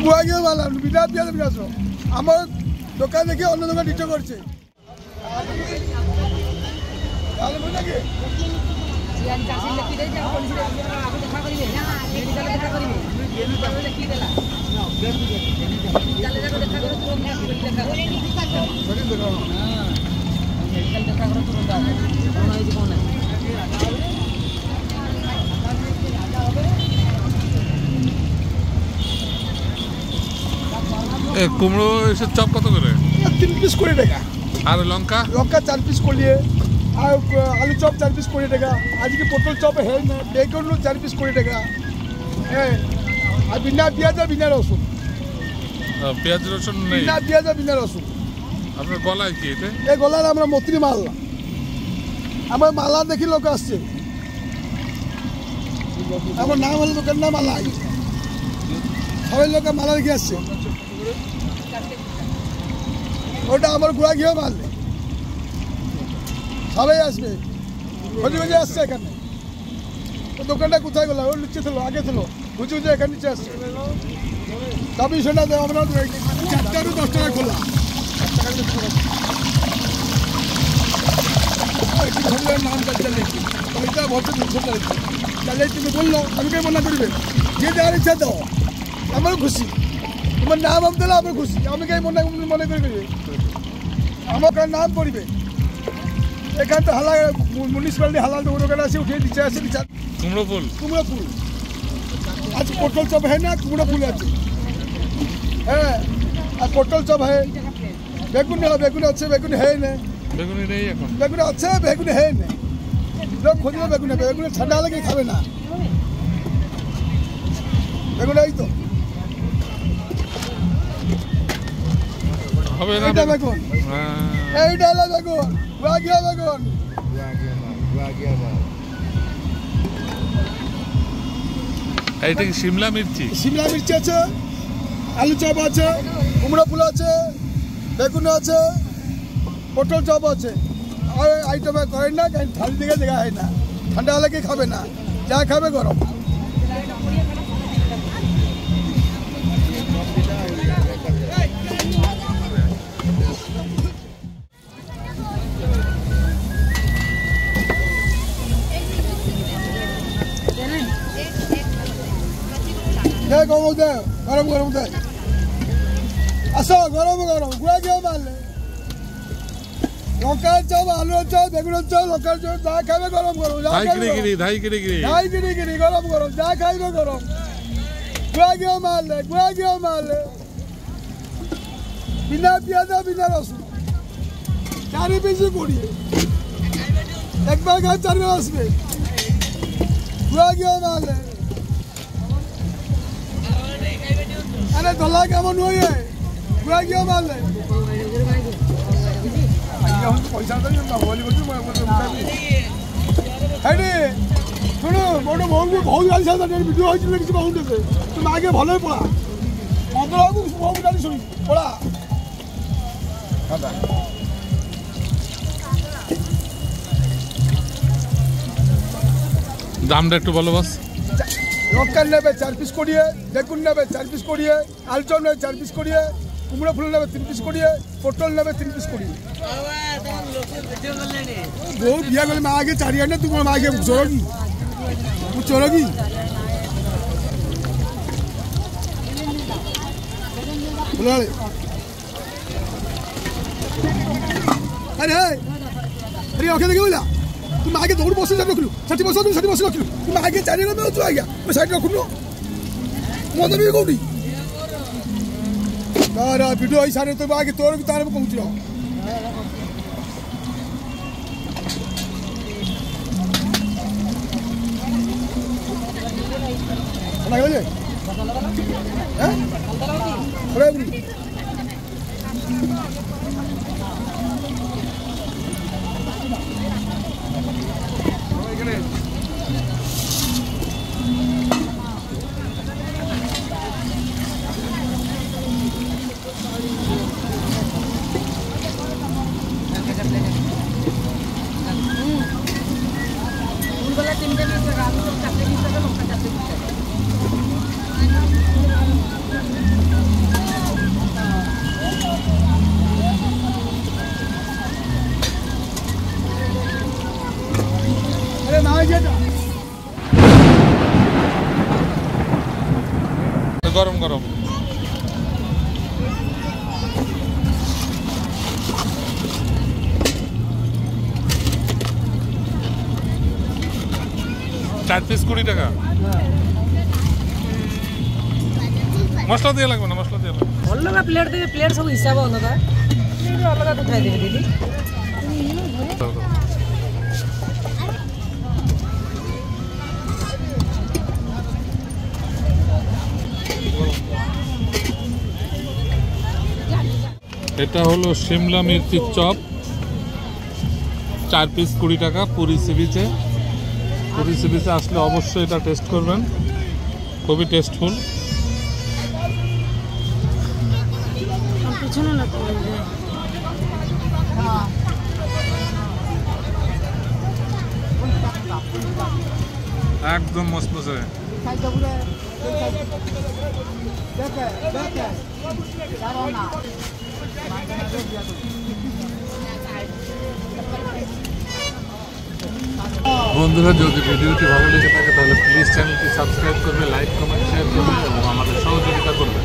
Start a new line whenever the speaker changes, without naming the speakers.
বুয়া গিয়ে মালা বিনা পেঁয়াজ বিনাশ আমার দোকান দেখে অন্য দোকান নিচে করছে
কুমড়ো এসব চপ কত করে?
3 পিস 20 টাকা।
আর লঙ্কা?
লঙ্কা 4 পিস করিয়ে আর আলু চপ 4 পিস 20 টাকা। আজকে পটল চপ হে না বেগুন 4 পিস 20 টাকা। হ্যাঁ আর বিনা পেঁয়াজ বিনা রসুন।
পেঁয়াজ রসুন নেই?
বিনা পেঁয়াজ বিনা রসুন।
আপনার গলায় কি এটা?
এই গলায় আমরা মত্রি মালা। আমার মালা দেখি লোক আসছে। আমার নাম হলো দোকান নাম মালা। সবাই লোক মালা দেখে আসছে। ওটা আমার গুড়া ঘিও মাল সবাই আসবে খুঁজে খুঁজে আসছে এখানে দোকানটা কোথায় গেল ওর নিচে ছিল আগে ছিল খুঁজে খুঁজে এখানে নিচে আসছে 24 ঘন্টা আমরা 4টা থেকে 10 টাকা খোলা নাম ওইটা ভোটে 200 টাকা তাহলে তুমি বললো আমি কে মনে করবে যে যার ইচ্ছা দাও আমার খুশি তোমার নাম আমি দিলে আমার খুশি আমি কে মনে করবে আমার নাম পড়বে এখানে তো হালা মিউনিসিপালিটি হালাল দোকানে আছে উঠে নিচে আসে
কুমড়ো ফুল
আজ পটল চপ হয় না কুমড়ো ফুল আছে হ্যাঁ আর পটল চপ হয় বেগুন আছে বেগুন হয় না
বেগুনি নেই এখন
বেগুন আছে বেগুন হয় না লোক খুঁজবে বেগুন ঠান্ডা লাগে খাবে না বেগুন এই তো
হবে না
এইটা বেগুন এইটা হলো বেগুন গুয়াগিয়া বেগুন
এইটা কি শিমলা মির্চি
আছে আলু চপ আছে কুমড়ো ফুল আছে বেগুন আছে পটল চপ আছে আর আইটেম করেন না ঠান্ডা দিকে দেখা হয় না ঠান্ডা হলে কি খাবে না যা খাবে গরম গরম গরম দেয় আসো গরম গুড়া গিয়ে মারলে লঙ্কার চপ আলুর চপ বেগুনের চপ লঙ্কার চপ যা খাবে গরম গরম
ধাই গিরি
গরম যা খাইবে গরম গুড়া গিয়ে মারলে বিনা পেঁয়াজ বিনা রসুন 4 পিস 20 একবার খায় 4 বার আসবে গুড়া গিয়ে মারলে আরে দলা কেমন হয়ে গুড়া গিয়ে মারলে পয়সা শোনো বড় বহু গাড়ি সাথে ভিডিও হয়েছিল কিছু বহু দেবে তুমি আগে ভালোই পড়া বহু গাড়ি শুনি পড়া
দামটা একটু বলো বাস
লঙ্কার নেবে 4 পিস করিয়ে বেগুন নেবে 4 পিস করিয়ে আলু চপ নেবে 4 পিস করিয়ে কুমড়ো ফুল নেবে 3 পিস করিয়ে পটল নেবে 3 পিস করিয়ে বউ বিয়া করলে মা আগে 4 ঘন্টা তোমার মা আগে চলোগি अरे अरे ओके देखिए बोला तुम आगे दौड़ बस रख लो 60 बस रख लो तुम आगे चारिए में आ गया मैं साइड रख लो मत भी कोडी तारा वीडियो आई सारे तो आगे तोर की तार में पहुंच रहा लगा ले हैं बराबर যেটা
গরম গরম। চার পিস 20 টাকা। মশলা দিয়ে লাগবে না, মশলা দিয়ে লাগবে।
ଅଲଗା ପ୍ଲେଟ୍ ଦେବେ, ପ୍ଲେଟ୍ ସବୁ ହିସାବ ଅଲଗା, ପ୍ଲେଟ୍ ଅଲଗା କଥା ଦେବେ ଦିଦି।
এটা হলো শিমলা মির্চির চপ, 4 পিস 20 টাকা। পুরী সি বিচে আসলে অবশ্যই এটা টেস্ট করবেন, খুবই টেস্টফুল। একদম মসমসে। বন্ধুরা, যদি ভিডিওটি ভালো লেগে থাকে তাহলে প্লিজ চ্যানেলটি সাবস্ক্রাইব করবে, লাইক কমেন্ট শেয়ার করবে এবং আমাদের সহযোগিতা করবে।